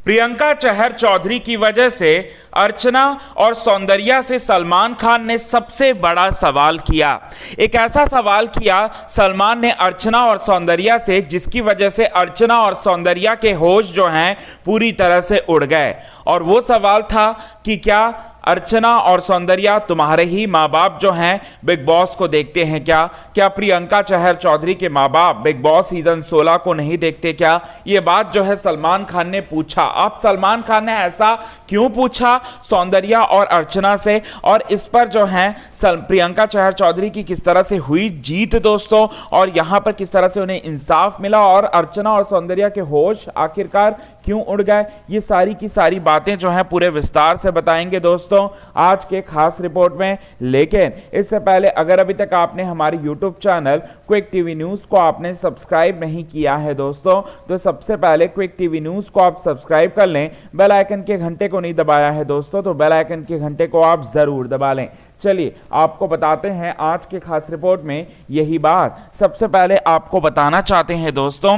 प्रियंका चहर चौधरी की वजह से अर्चना और सौंदर्या से सलमान खान ने सबसे बड़ा सवाल किया। एक ऐसा सवाल किया सलमान ने अर्चना और सौंदर्या से जिसकी वजह से अर्चना और सौंदर्या के होश जो हैं पूरी तरह से उड़ गए। और वो सवाल था कि क्या अर्चना और सौंदर्या तुम्हारे ही माँ बाप जो हैं बिग बॉस को देखते हैं क्या प्रियंका चहर चौधरी के माँ बाप बिग बॉस सीजन 16 को नहीं देखते क्या? ये बात जो है सलमान खान ने पूछा। अब सलमान खान ने ऐसा क्यों पूछा सौंदर्या और अर्चना से, और इस पर जो है प्रियंका चहर चौधरी की किस तरह से हुई जीत दोस्तों, और यहाँ पर किस तरह से उन्हें इंसाफ मिला और अर्चना और सौंदर्या के होश आखिरकार क्यों उड़ गए, ये सारी की सारी बातें जो हैं पूरे विस्तार से बताएंगे दोस्तों आज के खास रिपोर्ट में। लेकिन इससे पहले अगर अभी तक आपने हमारे YouTube channel quick TV news को आपने सब्सक्राइब नहीं किया है दोस्तों, तो सबसे पहले क्विक टीवी न्यूज़ को आप सब्सक्राइब कर लें। बेल आइकन के घंटे को नहीं दबाया है दोस्तों, तो बेल आइकन के घंटे को आप ज़रूर दबा लें। चलिए आपको बताते हैं आज के खास रिपोर्ट में यही बात। सबसे पहले आपको बताना चाहते हैं दोस्तों,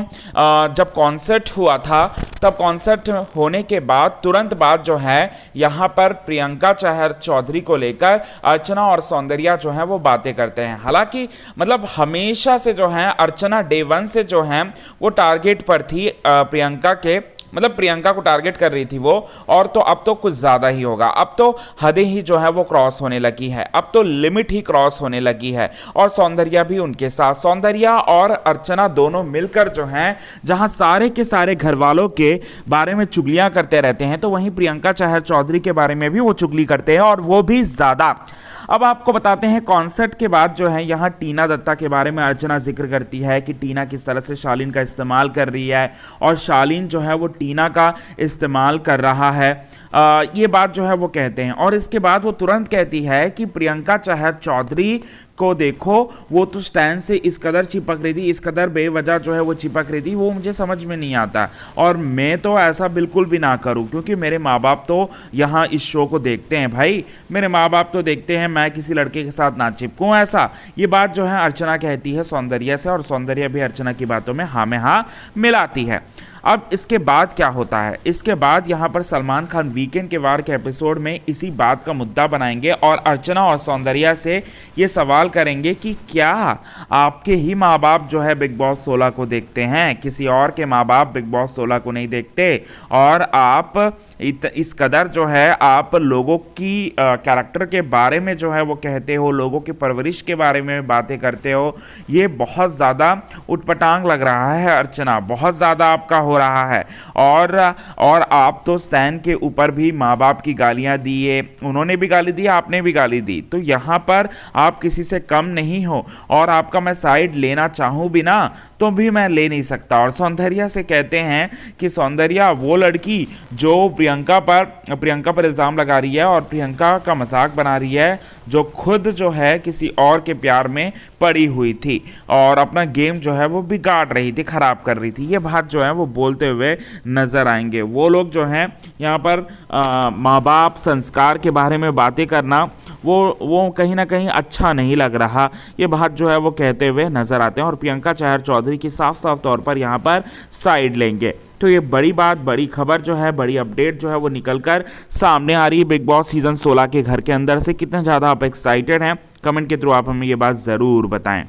जब कॉन्सर्ट हुआ था तब कॉन्सर्ट होने के बाद तुरंत बाद जो है यहाँ पर प्रियंका चहर चौधरी को लेकर अर्चना और सौंदर्या जो है वो बातें करते हैं। हालांकि मतलब हमेशा से जो है अर्चना डे 1 से जो है वो टारगेट पर थी प्रियंका के, मतलब प्रियंका को टारगेट कर रही थी वो, और तो अब तो कुछ ज़्यादा ही होगा। अब तो हदें ही जो है वो क्रॉस होने लगी है, अब तो लिमिट ही क्रॉस होने लगी है। और सौंदर्या भी उनके साथ, सौंदर्या और अर्चना दोनों मिलकर जो हैं जहां सारे के सारे घर वालों के बारे में चुगलियां करते रहते हैं, तो वहीं प्रियंका चहर चौधरी के बारे में भी वो चुगली करते हैं, और वो भी ज़्यादा। अब आपको बताते हैं कॉन्सर्ट के बाद जो है यहाँ टीना दत्ता के बारे में अर्चना जिक्र करती है कि टीना किस तरह से शालीन का इस्तेमाल कर रही है, और शालीन जो है वो टीना का इस्तेमाल कर रहा है। ये बात जो है वो कहते हैं, और इसके बाद वो तुरंत कहती है कि प्रियंका चहर चौधरी को देखो, वो तो स्टैंड से इस कदर चिपक रही थी, इस कदर बेवजह जो है वो चिपक रही थी, वो मुझे समझ में नहीं आता, और मैं तो ऐसा बिल्कुल भी ना करूं, क्योंकि मेरे माँ बाप तो यहाँ इस शो को देखते हैं भाई, मेरे माँ बाप तो देखते हैं, मैं किसी लड़के के साथ ना चिपकूं ऐसा। ये बात जो है अर्चना कहती है सौंदर्या से, और सौंदर्या भी अर्चना की बातों में हाँ में हाँ मिलाती है। अब इसके बाद क्या होता है, इसके बाद यहाँ पर सलमान खान वीकेंड के वार के एपिसोड में इसी बात का मुद्दा बनाएंगे और अर्चना और सौंदर्या से ये सवाल करेंगे कि क्या आपके ही माँ बाप जो है बिग बॉस 16 को देखते हैं, किसी और के माँ बाप बिग बॉस 16 को नहीं देखते, और आप इस कदर जो है आप लोगों की कैरेक्टर के बारे में जो है वो कहते हो, लोगों की परवरिश के बारे में बातें करते हो। ये बहुत ज़्यादा उटपटांग लग रहा है अर्चना, बहुत ज़्यादा आपका हो रहा है। और आप तो स्टैन के ऊपर भी माँ बाप की गालियां दिए, उन्होंने भी गाली दी, आपने भी गाली दी, तो यहाँ पर आप किसी से कम नहीं हो, और आपका मैं साइड लेना चाहूँ भी ना तो भी मैं ले नहीं सकता। और सौंदर्या से कहते हैं कि सौंदर्या वो लड़की जो प्रियंका पर इल्ज़ाम लगा रही है और प्रियंका का मजाक बना रही है, जो खुद जो है किसी और के प्यार में पड़ी हुई थी और अपना गेम जो है वो बिगाड़ रही थी, ख़राब कर रही थी। ये बात जो है वो बोलते हुए नज़र आएंगे। वो लोग जो हैं यहाँ पर माँ बाप संस्कार के बारे में बातें करना वो कहीं ना कहीं अच्छा नहीं लग रहा, ये बात जो है वो कहते हुए नज़र आते हैं, और प्रियंका चहर चौधरी की साफ साफ तौर पर यहाँ पर साइड लेंगे। तो ये बड़ी बात, बड़ी खबर जो है, बड़ी अपडेट जो है वो निकल कर सामने आ रही है बिग बॉस सीजन 16 के घर के अंदर से। कितना ज़्यादा आप एक्साइटेड हैं, कमेंट के थ्रू आप हमें ये बात ज़रूर बताएं।